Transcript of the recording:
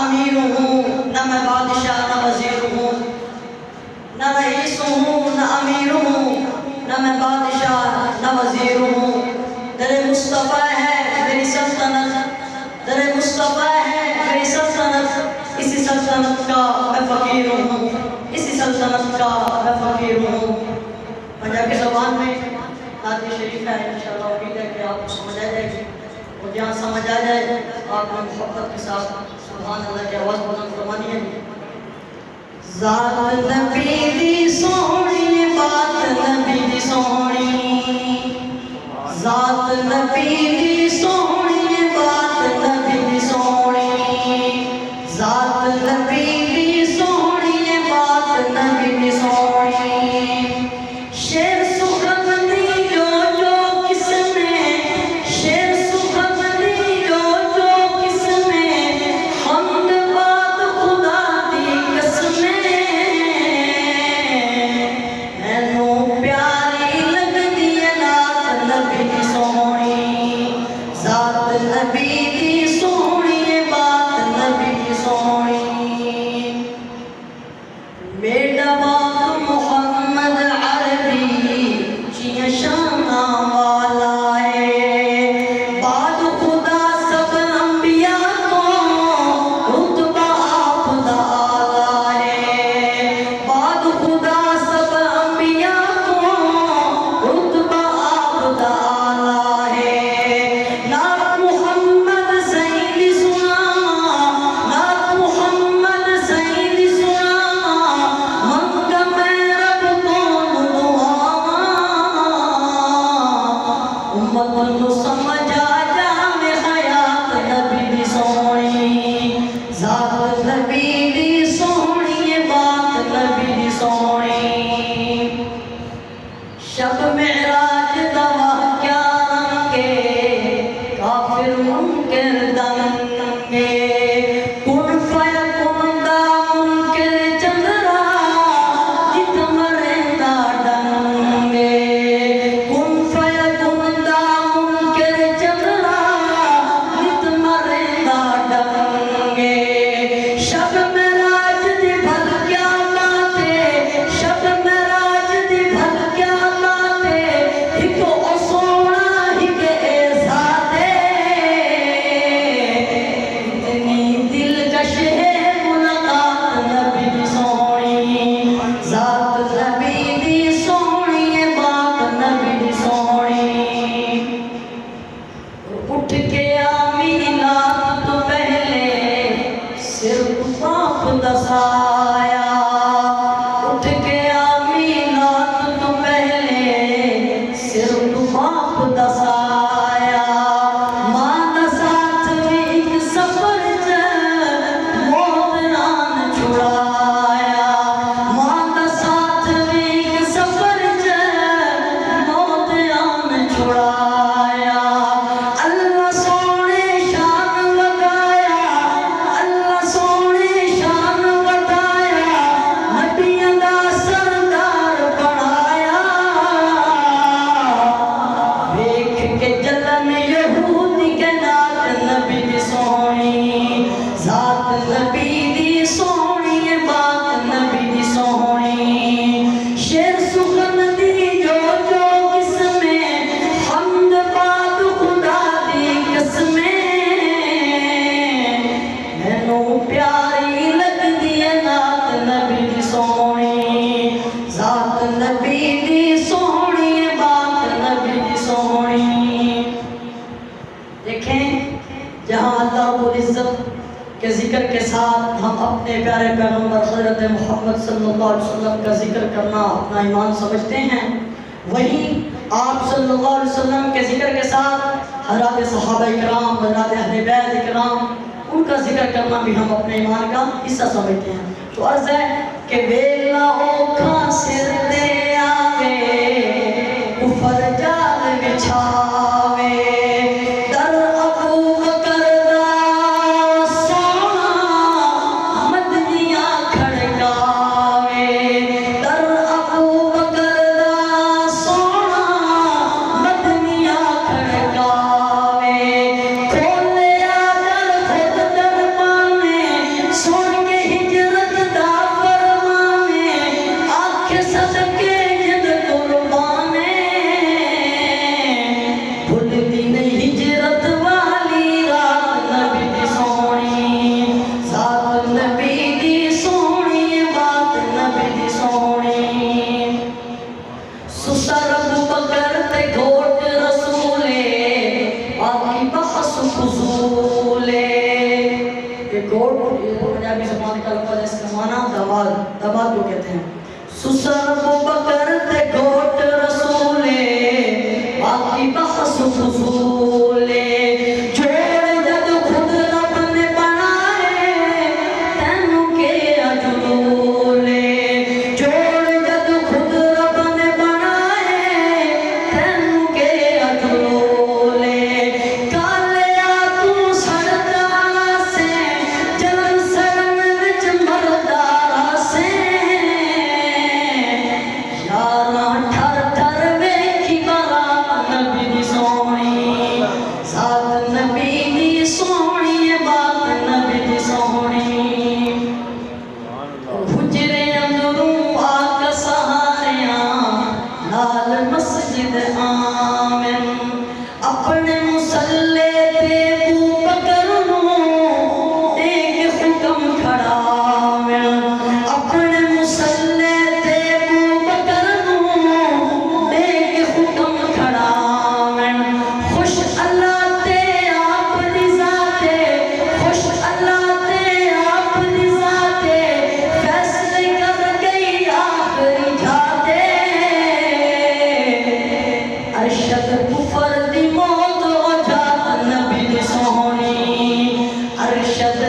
अमीर हूँ, न मैं बादशाह न वजीर हूँ, न रईस हूँ न अमीर हूँ, न मैं बादशाह न वजीर हूँ। दर मुस्तफ़ा है मेरी सल्तनत, दर मुस्तफ़ा है मेरी सल्तनत, इसी सल्तनत का मैं फ़कीर हूँ, इसी सल्तनत का मैं फ़कीर हूँ। पंजाब की ज़बान में नात शरीफ है, इंशाअल्लाह उम्मीद है कि आपको समझ आ जाएगी, और जहाँ समझ आ जाए आपने मोहब्बत के साथ सुभान अल्लाह की आवाज़ बुलंद करवानी है। ज़ात नबी दी सोहनी बात नबी दी सोहनी, ज़ात नबी दी सोहनी बात नबी दी सोहनी, ज़ात नबी दी सोहनी बात नबी दी सोहनी। शेर सुखमनी जो जो किसमें, शेर सुखमनी जो जो किसमें, हमद बात खुदा दी कसमें, मैनू प्यारी लगदी है नात नबी दी सोहनी, ज़ात नबी दी सोहनी बात नबी दी सोहनी। मेरा बाप मोहम्मद अरबी जिया शाना वाला है, बाद खुदा सब अंबिया को रुतबा आपदा आला है, बाद खुदा सब अंबिया को रुतबा आपदा आला है। नात मुहम्मद सईद सुनावा, नात मुहम्मद सईद सुनावा, मंगा मैं रब को दुआवा, उम्मत नू समझ आ जावे हयात नबी दी सोहनी, ज़ात नबी दी सोहनी बात नबी दी सोहनी। शब मेराज दा वाक़या रंगे, काफिर मुनकिर दंगे, कुन फयकुन दा मुनकिर चंद्रा, जित मरेंदा डंगे, कुन फयकुन दा मुनकिर चंद्रा, जित मरेंदा डंगे। शब मेराज दी भलक्या बाते, शब मेराज दी भलक्या बाते, हिको ओ सोना हिके ए ज़ाते, इतनी दिलकश है मुलाकात नबी दी सोहनी, ज़ात नबी दी सोहनी बात नबी दी सोहनी। उठ के आमीनात तो पहले सिर्फ बाप दसाया, उठ के आमीनात तो पहले सिर्फ बाप दसाया, मां दा साथ भी एक सफर च मौत आन छुड़ाया, मां दा साथ भी एक सफर च मौत आन छुड़ाया। अल्लाह सोने शान वधाया, अल्लाह सोने शान वधाया, नबियां दा सरदार बनाया, वेख के जलन यहूदी के नात नबी दी सोहनी, ज़ात नबी दी सोहनी बात नबी दी सोहनी। शेर सुखमनी जो जो किसमें, हमद बात खुदा दी कसमें, मैनू प्यारी लगदी है नात नबी दी सोहनी, ज़ात नबी दी सोहनी बात नबी दी सोहनी। देखें, जहाँ अल्लाह रब्बुल इज़्ज़त के ज़िक्र के साथ हम अपने प्यारे पैगम्बर हज़रत मोहम्मद सल्लल्लाहु अलैहि वसल्लम का ज़िक्र करना अपना ईमान समझते हैं, वहीं आप सल्लल्लाहु अलैहि वसल्लम के ज़िक्र के साथ हज़रत सहाबा-ए-किराम, हज़रत अहले बैत-ए-किराम, उनका ज़िक्र करना भी हम अपने ईमान का हिस्सा समझते हैं। तो अर्ज़ है कि वेला औखा सिर दे आवे, कुफर जाल बिछावे, दर अबू बकर दा सोना मदनिया खड़कावे, दर अबू बकर दा सोना मदनिया खड़कावे, खोले आदर खुद दरबाने गोट पंजाबी ज़बान का लफ्ज़ है, इसका माना दामाद, दामाद को कहते हैं। सुसर अबू बकर ते गोट रसूले बाकी बहस फजूले जोड़ जद खुद रब ने बनाए तैनू के अजूले जोड़ जद खुद रब ने बनाए तैनू के अजूले कालिया तू सरदारा से जलन सड़न विच मरदारा से यारा ठर ठर वेखी बारात नबी दी सोहनी साथ नबी दी सोहनी बात नबी दी सोहनी हुजरे अंदरूं आक सहारियां लाल मस्जिद आमिन अपने मुसल्ले पे अबू बकर नूं एक हुक्म खड़ावे अपने मुसल्ले पे अबू बकर नूं एक हुक्म खड़ावे खुश अल्लाह ते आप दी ज़ाते खुश अल्लाह ते आप दी ज़ाते फैसले कर गई आखिरी जाते अरशद कुफर दी मौत हो जात नबी दी सोहनी अरशद